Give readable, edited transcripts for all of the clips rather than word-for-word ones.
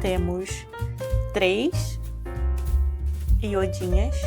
temos 3 iodinhas.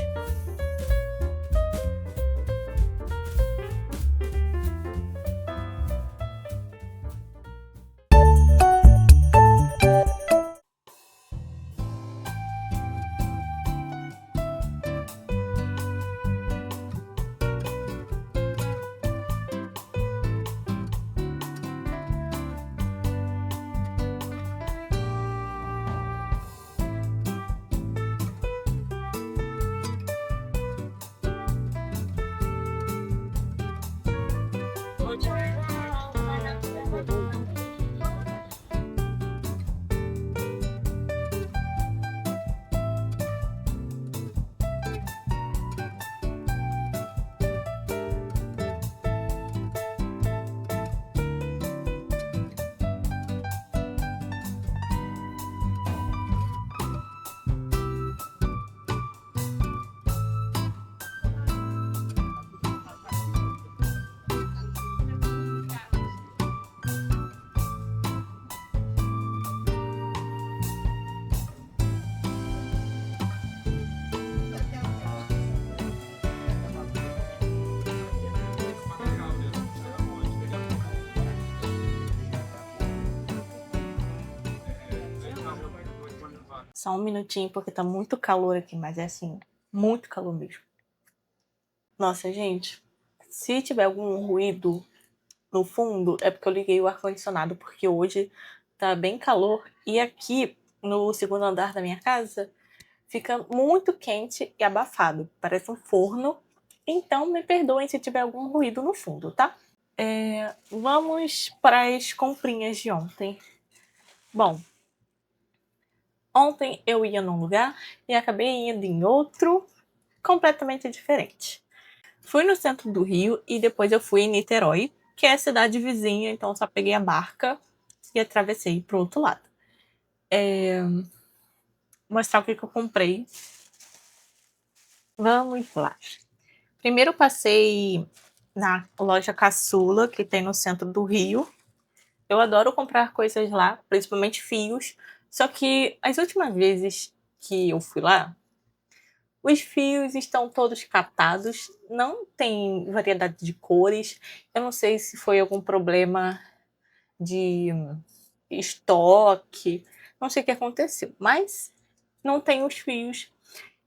Só um minutinho, porque tá muito calor aqui, mas é assim, muito calor mesmo. Nossa, gente, se tiver algum ruído no fundo, é porque eu liguei o ar-condicionado, porque hoje tá bem calor. E aqui, no segundo andar da minha casa, fica muito quente e abafado. Parece um forno. Então, me perdoem se tiver algum ruído no fundo, tá? Vamos para as comprinhas de ontem. Bom, ontem eu ia num lugar e acabei indo em outro completamente diferente. Fui no centro do Rio e depois eu fui em Niterói, que é a cidade vizinha, então só peguei a barca e atravessei pro outro lado. Mostrar o que eu comprei. Vamos lá. Primeiro eu passei na loja Caçula, que tem no centro do Rio. Eu adoro comprar coisas lá, principalmente fios. Só que as últimas vezes que eu fui lá, os fios estão todos catados, não tem variedade de cores. Eu não sei se foi algum problema de estoque, não sei o que aconteceu, mas não tem os fios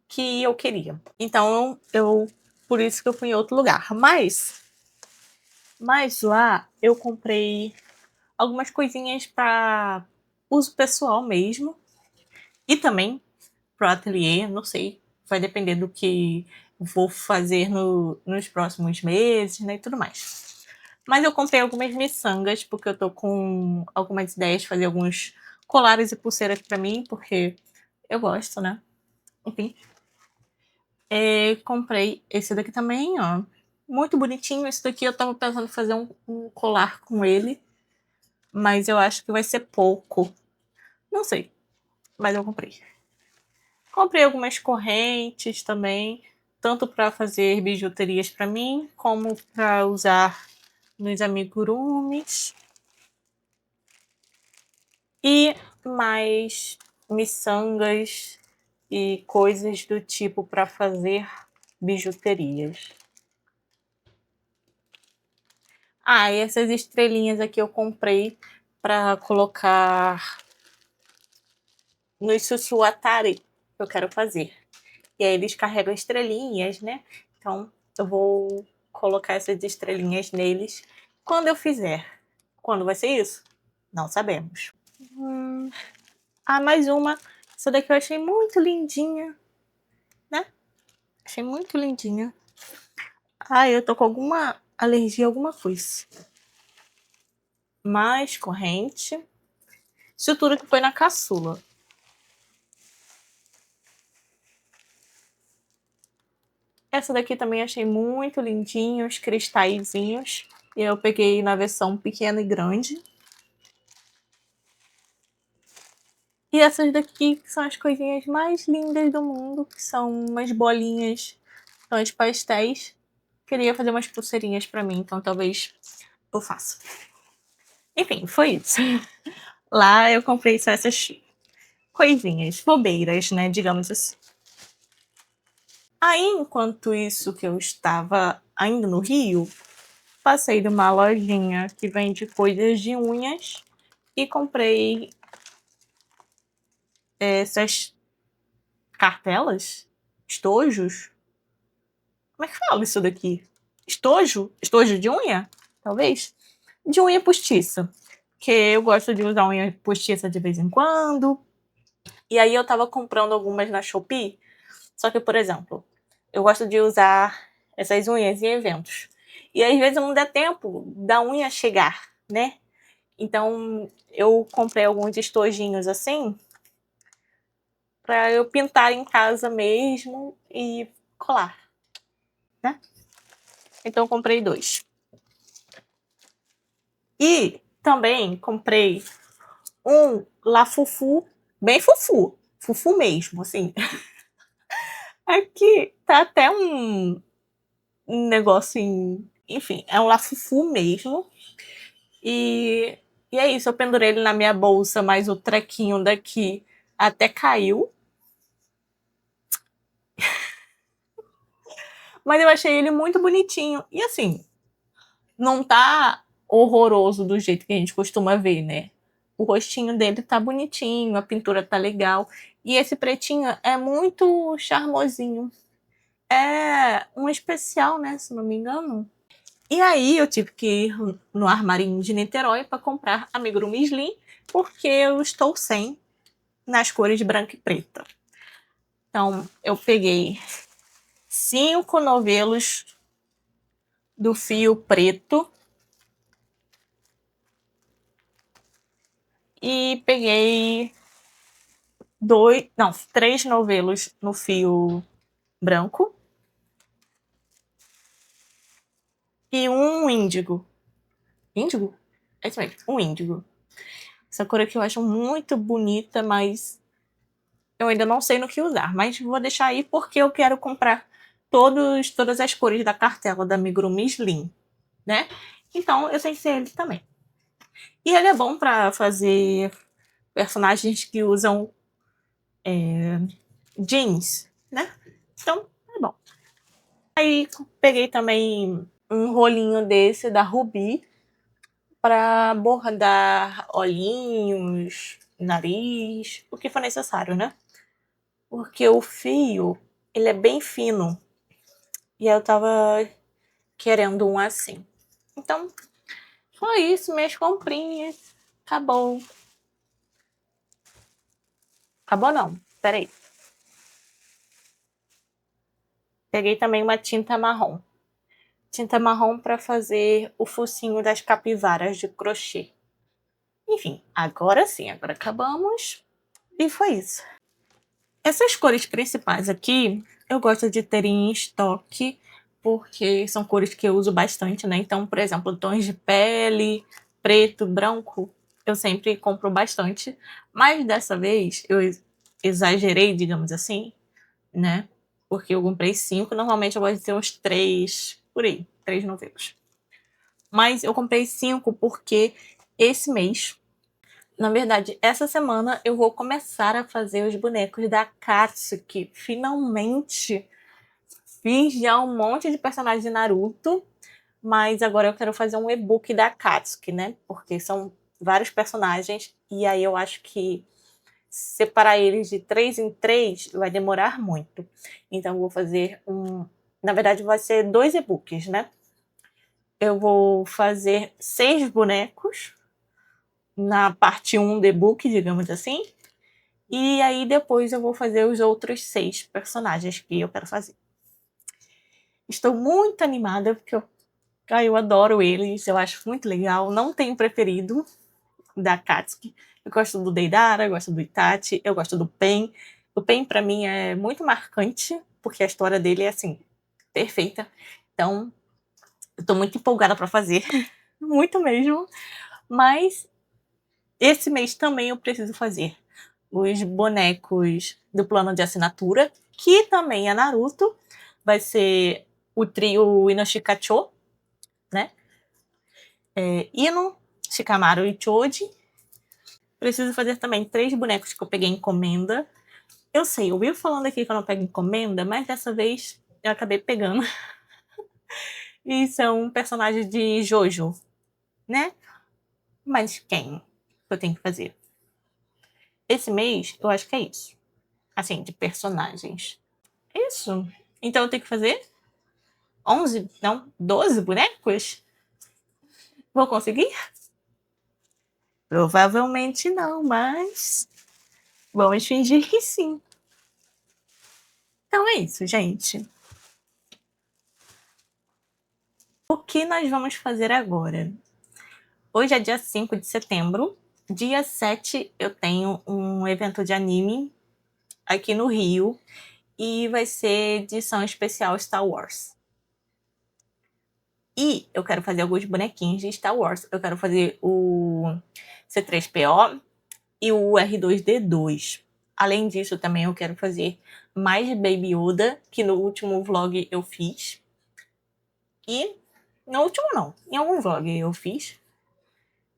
que eu queria. Então, por isso que eu fui em outro lugar. Mas lá eu comprei algumas coisinhas para uso pessoal mesmo e também pro ateliê, não sei, vai depender do que vou fazer nos próximos meses, né, e tudo mais. Mas eu comprei algumas miçangas, porque eu tô com algumas ideias de fazer alguns colares e pulseiras para mim, porque eu gosto, né? Enfim. Comprei esse daqui também, ó. Muito bonitinho. Esse daqui eu tava pensando em fazer um colar com ele, mas eu acho que vai ser pouco. Não sei, mas eu comprei. Comprei algumas correntes também, tanto para fazer bijuterias para mim, como para usar nos amigurumis. E mais miçangas e coisas do tipo para fazer bijuterias. E essas estrelinhas aqui eu comprei para colocar nos sussuatari que eu quero fazer. E aí eles carregam estrelinhas, né? Então eu vou colocar essas estrelinhas neles quando eu fizer. Quando vai ser isso? Não sabemos. Mais uma. Essa daqui eu achei muito lindinha, né? Achei muito lindinha. Eu tô com alguma alergia a alguma coisa. Mais corrente. Isso tudo que foi na caçula. Essa daqui também achei muito lindinha, os cristalzinhos. E eu peguei na versão pequena e grande. E essas daqui são as coisinhas mais lindas do mundo, que são umas bolinhas, são de pastéis. Queria fazer umas pulseirinhas pra mim, então talvez eu faça. Enfim, foi isso. Lá eu comprei só essas coisinhas, bobeiras, né, digamos assim. Aí, enquanto isso que eu estava ainda no Rio, passei numa lojinha que vende coisas de unhas e comprei essas cartelas, estojos. Como é que fala isso daqui? Estojo? Estojo de unha? Talvez? De unha postiça. Que eu gosto de usar unha postiça de vez em quando. E aí eu tava comprando algumas na Shopee. Só que, por exemplo, eu gosto de usar essas unhas em eventos. E às vezes não dá tempo da unha chegar, né? Então eu comprei alguns estojinhos assim para eu pintar em casa mesmo e colar, né? Então eu comprei 2. E também comprei um Lafufu, bem fufu, fufu mesmo, assim. Aqui tá até um negócio enfim, é um Lafufu mesmo. E é isso, eu pendurei ele na minha bolsa, mas o trequinho daqui até caiu. Mas eu achei ele muito bonitinho. E assim, não tá horroroso do jeito que a gente costuma ver, né? O rostinho dele tá bonitinho, a pintura tá legal. E esse pretinho é muito charmosinho. É um especial, né? Se não me engano. E aí eu tive que ir no armarinho de Niterói para comprar amigurumi Slim, porque eu estou sem nas cores branca e preta. Então eu peguei 5 novelos do fio preto e peguei 3 novelos no fio branco e um índigo. Índigo? É isso mesmo, um índigo. Essa cor aqui eu acho muito bonita, mas eu ainda não sei no que usar. Mas vou deixar aí porque eu quero comprar todas as cores da cartela da Amigurumi Slim, né? Então eu sei ser ele também. E ele é bom para fazer personagens que usam jeans, né? Então é bom. Aí peguei também um rolinho desse da Rubi para bordar olhinhos, nariz, o que for necessário, né? Porque o fio, ele é bem fino. E eu tava querendo um assim. Então, foi isso, minhas comprinhas. Acabou. Acabou não, peraí. Peguei também uma tinta marrom. Tinta marrom para fazer o focinho das capivaras de crochê. Enfim, agora sim, agora acabamos. E foi isso. Essas cores principais aqui, eu gosto de ter em estoque, porque são cores que eu uso bastante, né? Então, por exemplo, tons de pele, preto, branco, eu sempre compro bastante. Mas dessa vez eu exagerei, digamos assim, né? Porque eu comprei 5, normalmente eu gosto de ter uns 3, por aí, 3 novelos. Mas eu comprei 5 porque esse mês, na verdade, essa semana eu vou começar a fazer os bonecos da Katsuki. Finalmente fiz já um monte de personagens de Naruto, mas agora eu quero fazer um e-book da Katsuki, né? Porque são vários personagens e aí eu acho que separar eles de 3 em 3 vai demorar muito. Então eu vou fazer na verdade vai ser 2 e-books, né? Eu vou fazer 6 bonecos na parte 1 do e-book, digamos assim. E aí depois eu vou fazer os outros 6 personagens que eu quero fazer. Estou muito animada porque eu adoro eles, eu acho muito legal. Não tenho preferido da Katsuki. Eu gosto do Deidara, eu gosto do Itachi, eu gosto do Pen. O Pen para mim é muito marcante porque a história dele é assim perfeita. Então, eu tô muito empolgada para fazer, muito mesmo. Mas esse mês também eu preciso fazer os bonecos do plano de assinatura, que também é Naruto. Vai ser o trio Inoshikacho, né? Ino, Shikamaru e Choji. Preciso fazer também 3 bonecos que eu peguei encomenda. Eu sei, eu vivo falando aqui que eu não pego encomenda, mas dessa vez eu acabei pegando. E são personagens de Jojo, né? Mas quem eu tenho que fazer? Esse mês, eu acho que é isso. Assim, de personagens. Isso. Então eu tenho que fazer 11, não, 12 bonecos? Vou conseguir? Provavelmente não, mas vamos fingir que sim. Então é isso, gente. O que nós vamos fazer agora? Hoje é dia 5 de setembro. Dia 7 eu tenho um evento de anime aqui no Rio e vai ser edição especial Star Wars. E eu quero fazer alguns bonequinhos de Star Wars. Eu quero fazer o C3PO e o R2D2. Além disso, também eu quero fazer mais Baby Yoda, que no último vlog eu fiz. E no último não, em algum vlog eu fiz.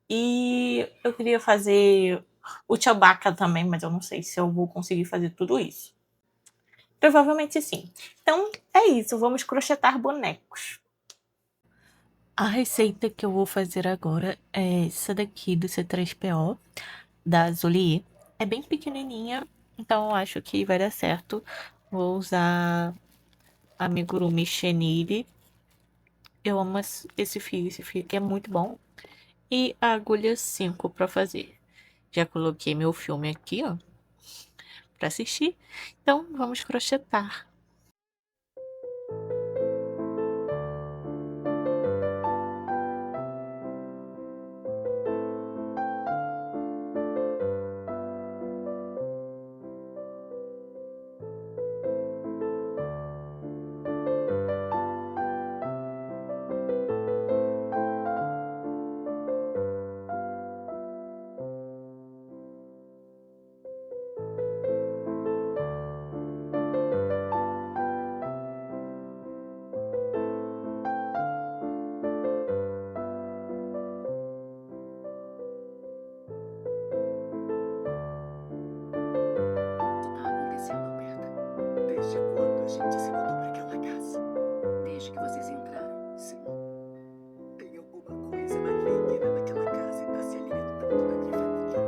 E eu queria fazer o Chewbacca também, mas eu não sei se eu vou conseguir fazer tudo isso. Provavelmente sim. Então é isso, vamos crochetar bonecos. A receita que eu vou fazer agora é essa daqui do C3PO, da Azolier. É bem pequenininha, então eu acho que vai dar certo. Vou usar amigurumi chenille. Eu amo esse fio aqui é muito bom. E a agulha 5 para fazer. Já coloquei meu filme aqui, ó, para assistir. Então vamos crochetar. Desde quando a gente se mudou para aquela casa? Desde que vocês entraram, sim. Tem alguma coisa maligna naquela casa e tá se alimentando da minha família.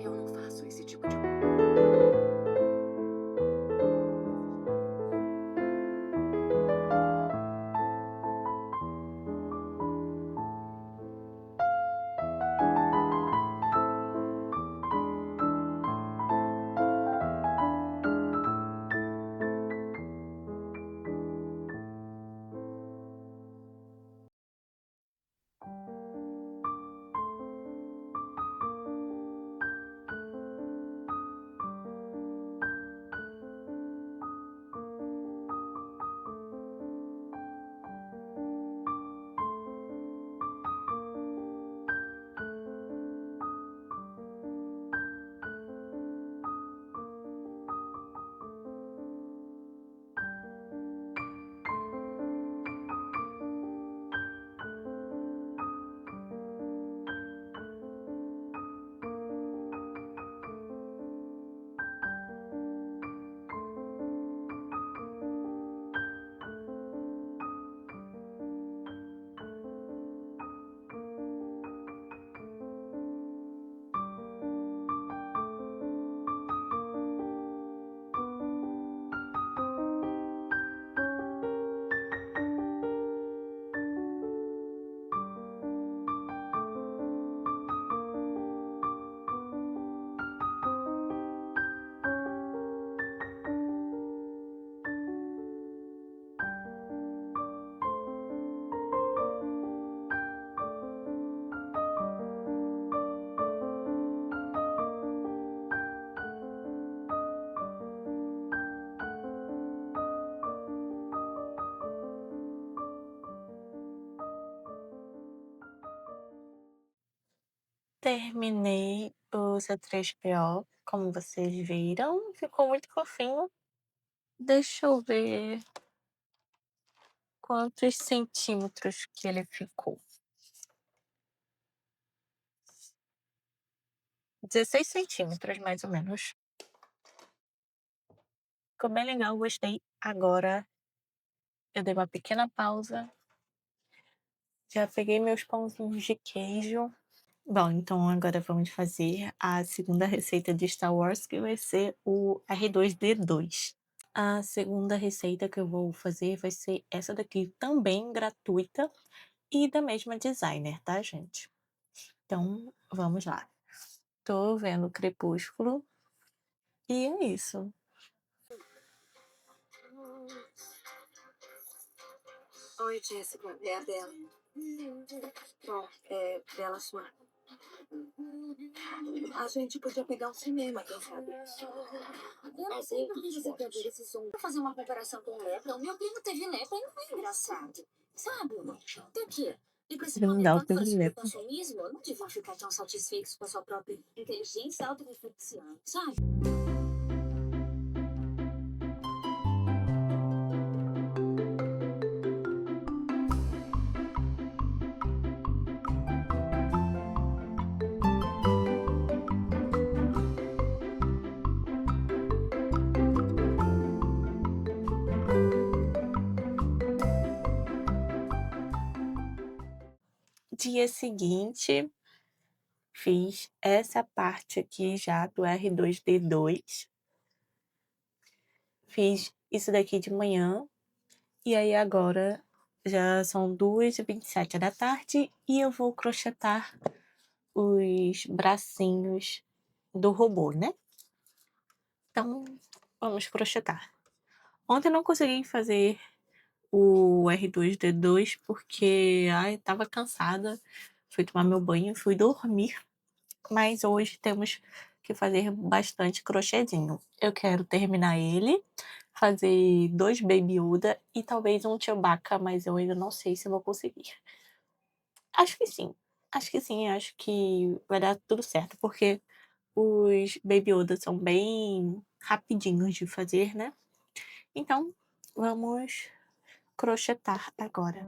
Eu não faço esse tipo de. Terminei o C3PO, como vocês viram. Ficou muito fofinho. Deixa eu ver quantos centímetros que ele ficou. 16 centímetros, mais ou menos. Ficou bem legal, gostei. Agora eu dei uma pequena pausa. Já peguei meus pãozinhos de queijo. Bom, então agora vamos fazer a segunda receita de Star Wars, que vai ser o R2D2. A segunda receita que eu vou fazer vai ser essa daqui, também gratuita e da mesma designer, tá, gente? Então, vamos lá. Tô vendo Crepúsculo e é isso. Oi, Jéssica. É a Bela. Bom, é Bela sua. A gente podia pegar um cinema, quem sabe? Eu não sei o que você quer ver esse som. Vou fazer uma comparação com o Lepra. O meu primo teve lepra e não foi engraçado. Sabe? Tem que. E pra esse Não dá o planetão teu fora sobre o lepo. consumismo, não deviam ficar tão satisfeitos com a sua própria inteligência e autorreflexão, sabe? Dia seguinte, fiz essa parte aqui já do R2D2. Fiz isso daqui de manhã. E aí agora já são 2h27 da tarde e eu vou crochetar os bracinhos do robô, né? Então, vamos crochetar. Ontem eu não consegui fazer o R2D2 porque tava cansada. Fui tomar meu banho, fui dormir. Mas hoje temos que fazer bastante crochêzinho. Eu quero terminar ele, fazer 2 Baby Yoda e talvez um Chewbacca, mas eu ainda não sei se vou conseguir. Acho que sim. Acho que sim, acho que vai dar tudo certo, porque os Baby Yoda são bem rapidinhos de fazer, né? Então, vamos crochetar agora.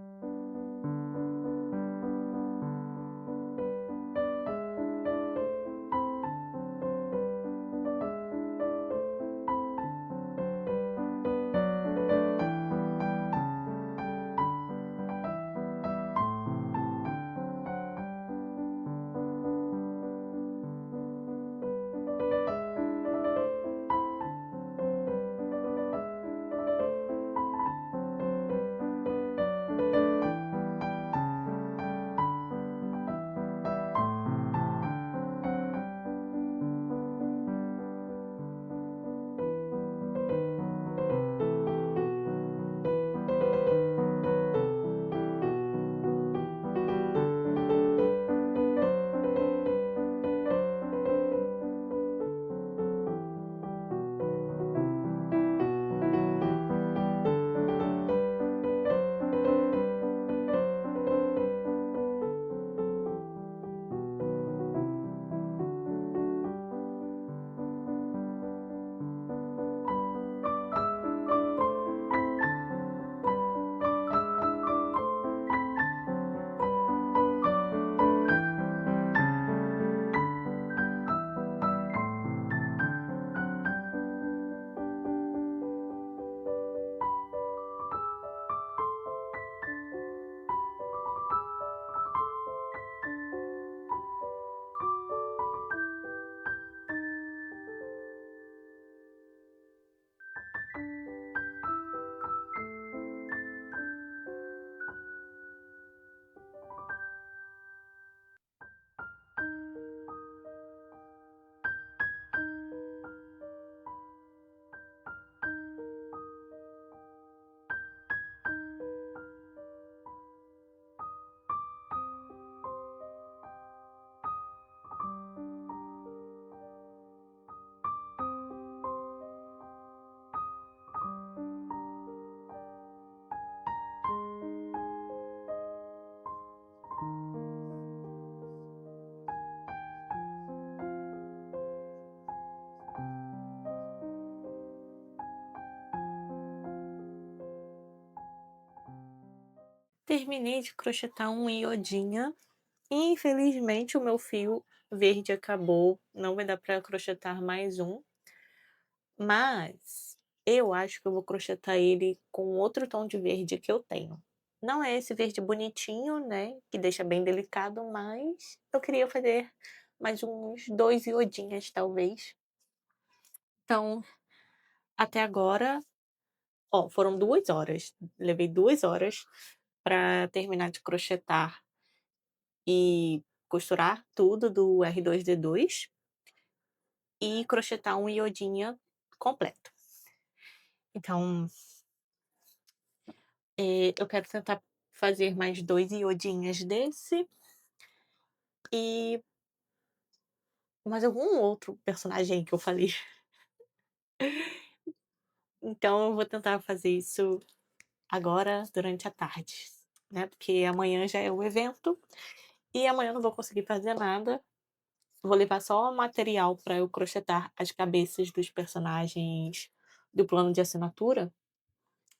terminei de crochetar um iodinha. Infelizmente, o meu fio verde acabou, não vai dar para crochetar mais um, mas eu acho que eu vou crochetar ele com outro tom de verde que eu tenho. Não é esse verde bonitinho, né, que deixa bem delicado, mas eu queria fazer mais uns 2 iodinhas, talvez. Então, até agora, ó, foram 2 horas, levei 2 horas para terminar de crochetar e costurar tudo do R2D2 e crochetar um iodinha completo. Então, eu quero tentar fazer mais 2 iodinhas desse e mais algum outro personagem que eu falei. Então eu vou tentar fazer isso agora durante a tarde, né, porque amanhã já é o evento, e amanhã eu não vou conseguir fazer nada. Vou levar só o material para eu crochetar as cabeças dos personagens do plano de assinatura,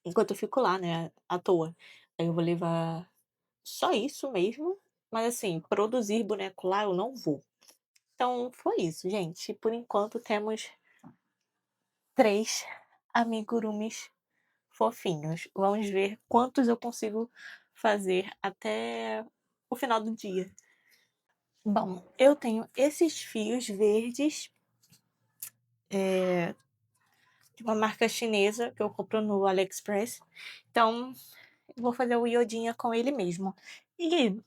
enquanto eu fico lá, né, à toa. Aí eu vou levar só isso mesmo, mas assim, produzir boneco lá eu não vou. Então foi isso, gente. Por enquanto temos 3 amigurumis fofinhos. Vamos ver quantos eu consigo fazer até o final do dia. Bom, eu tenho esses fios verdes, de uma marca chinesa que eu compro no AliExpress. Então, eu vou fazer o iodinha com ele mesmo. E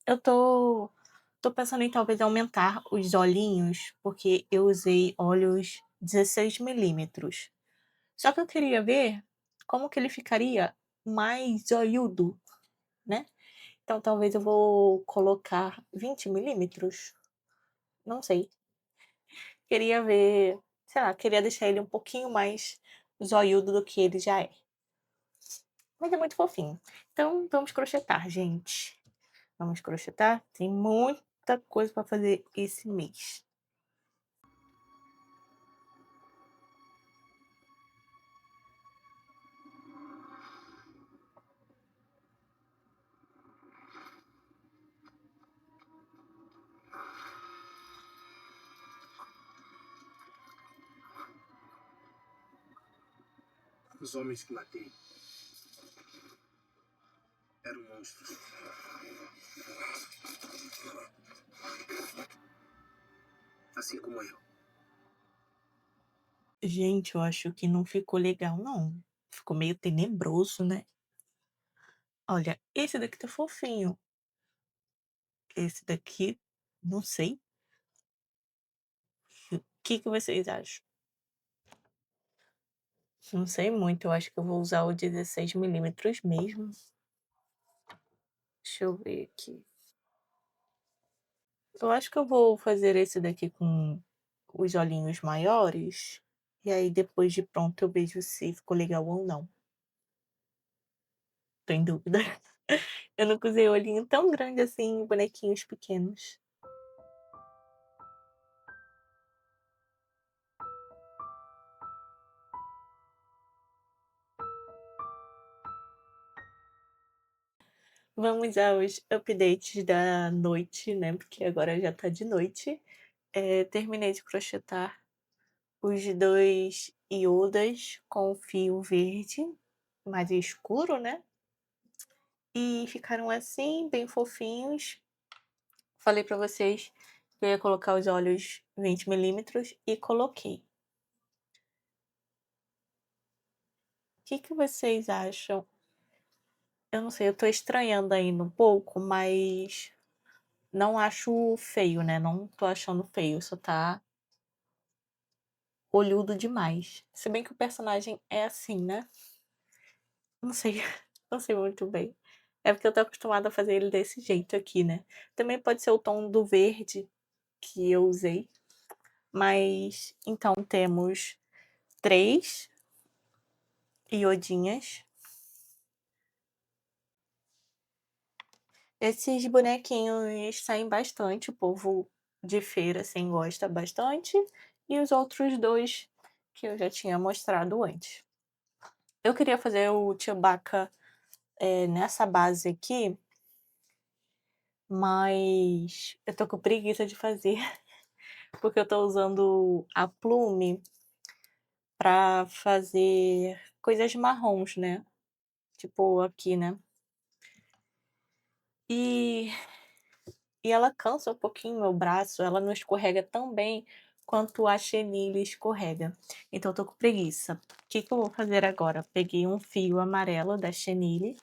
eu tô pensando em talvez aumentar os olhinhos, porque eu usei olhos 16 milímetros. Só que eu queria ver como que ele ficaria mais olhudo, né. Então talvez eu vou colocar 20 milímetros, não sei. Queria ver, sei lá, queria deixar ele um pouquinho mais zoiudo do que ele já é. Mas é muito fofinho. Então vamos crochetar, gente. Vamos crochetar, tem muita coisa para fazer esse mês. Os homens que matei eram monstros. Assim como eu. Gente, eu acho que não ficou legal não. Ficou meio tenebroso, né. Olha, esse daqui tá fofinho. Esse daqui, não sei. O que vocês acham? Não sei muito, eu acho que eu vou usar o 16 milímetros mesmo. Deixa eu ver aqui. Eu acho que eu vou fazer esse daqui com os olhinhos maiores, e aí depois de pronto eu vejo se ficou legal ou não. Tô em dúvida. Eu nunca usei olhinho tão grande assim em bonequinhos pequenos. Vamos aos updates da noite, né, porque agora já tá de noite. Terminei de crochetar os 2 iodas com fio verde, mais escuro, né, e ficaram assim, bem fofinhos. Falei pra vocês que eu ia colocar os olhos 20 milímetros e coloquei. O que que vocês acham? Eu não sei, eu tô estranhando ainda um pouco, mas não acho feio, né, não tô achando feio, só tá olhudo demais. Se bem que o personagem é assim, né. Não sei, não sei muito bem. É porque eu tô acostumada a fazer ele desse jeito aqui, né. Também pode ser o tom do verde que eu usei, mas então temos 3 iodinhas. Esses bonequinhos saem bastante, o povo de feira, assim, gosta bastante, e os outros 2 que eu já tinha mostrado antes. Eu queria fazer o Chewbacca nessa base aqui, mas eu tô com preguiça de fazer, porque eu tô usando a Plume pra fazer coisas marrons, né, tipo aqui, né. E ela cansa um pouquinho meu braço, ela não escorrega tão bem quanto a chenille escorrega, então eu tô com preguiça. O que que eu vou fazer agora? Peguei um fio amarelo da chenille,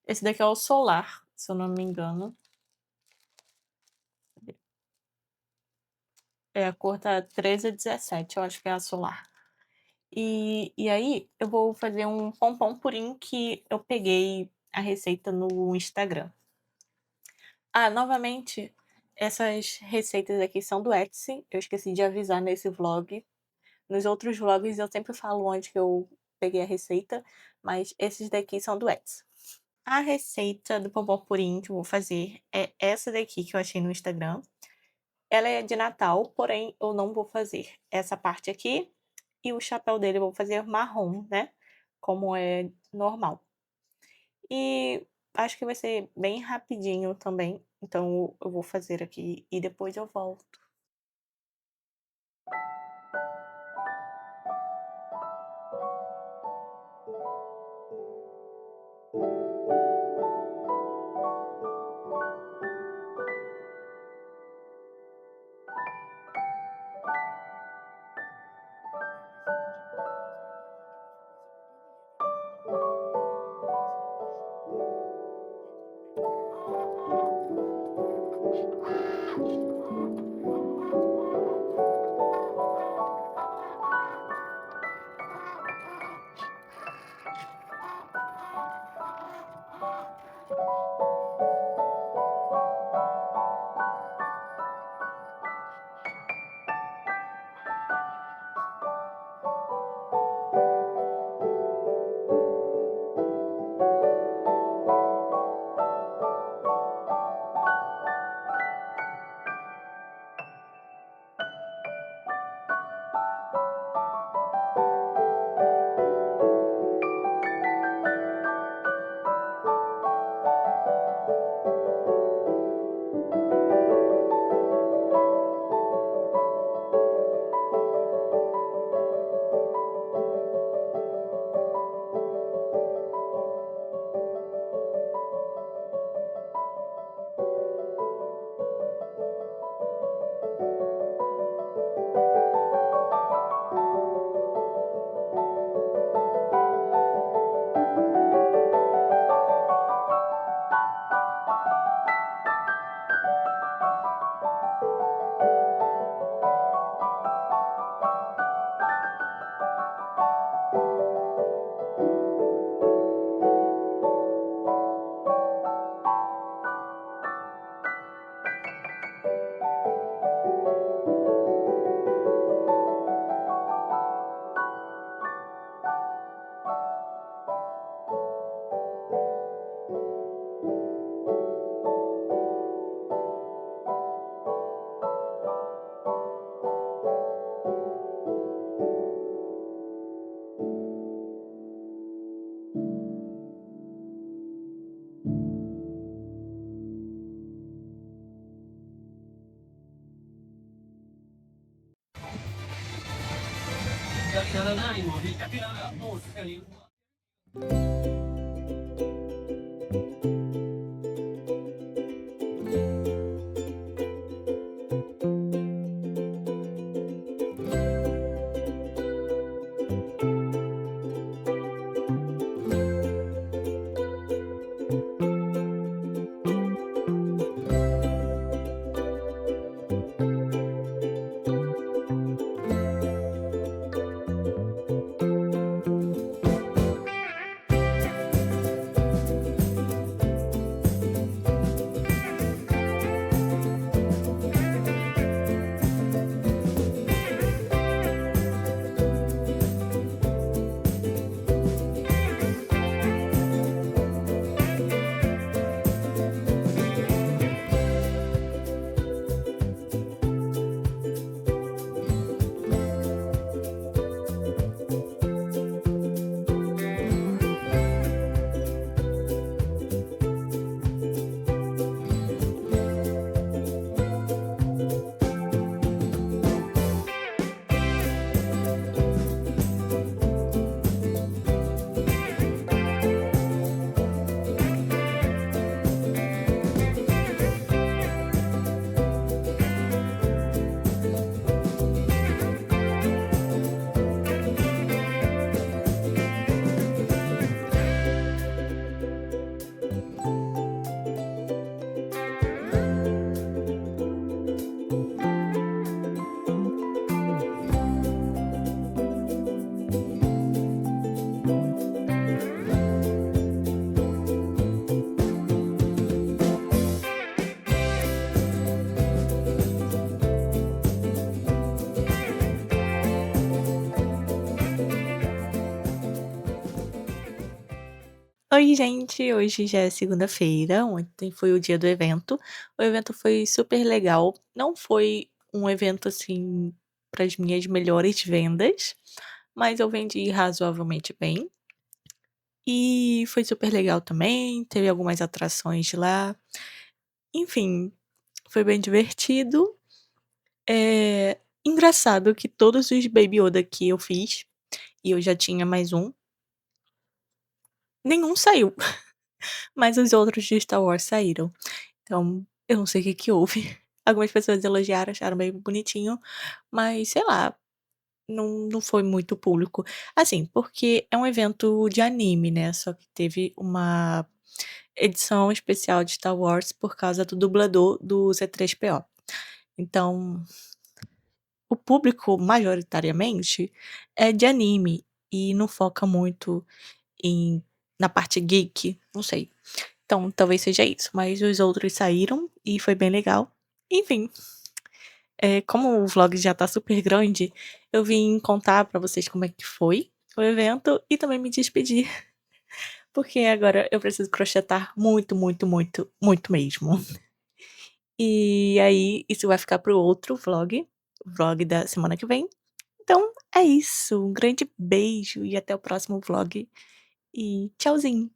esse daqui é o Solar, se eu não me engano. É, a cor tá 1317, eu acho que é a Solar. E aí, eu vou fazer um pompom purim que eu peguei a receita no Instagram. Ah, novamente, essas receitas aqui são do Etsy, eu esqueci de avisar nesse vlog. Nos outros vlogs eu sempre falo onde que eu peguei a receita, mas esses daqui são do Etsy. A receita do pompom purim que eu vou fazer é essa daqui que eu achei no Instagram. Ela é de Natal, porém eu não vou fazer essa parte aqui e o chapéu dele eu vou fazer marrom, né, como é normal. E acho que vai ser bem rapidinho também, então eu vou fazer aqui e depois eu volto. Oi, gente! Hoje já é segunda-feira, ontem foi o dia do evento. O evento foi super legal. Não foi um evento assim para as minhas melhores vendas, mas eu vendi razoavelmente bem. E foi super legal também, teve algumas atrações lá. Enfim, foi bem divertido. Engraçado que todos os Baby Yoda que eu fiz, e eu já tinha mais um, nenhum saiu, mas os outros de Star Wars saíram. Então, eu não sei o que que houve. Algumas pessoas elogiaram, acharam bem bonitinho, mas sei lá, não foi muito público. Assim, porque é um evento de anime, né, só que teve uma edição especial de Star Wars por causa do dublador do C3PO. Então, o público majoritariamente é de anime e não foca muito em na parte geek, não sei. Então, talvez seja isso, mas os outros saíram e foi bem legal. Enfim, como o vlog já tá super grande, eu vim contar pra vocês como é que foi o evento e também me despedir, porque agora eu preciso crochetar muito, muito, muito, muito mesmo. E aí, isso vai ficar para o outro vlog, o vlog da semana que vem. Então é isso, um grande beijo e até o próximo vlog e tchauzinho.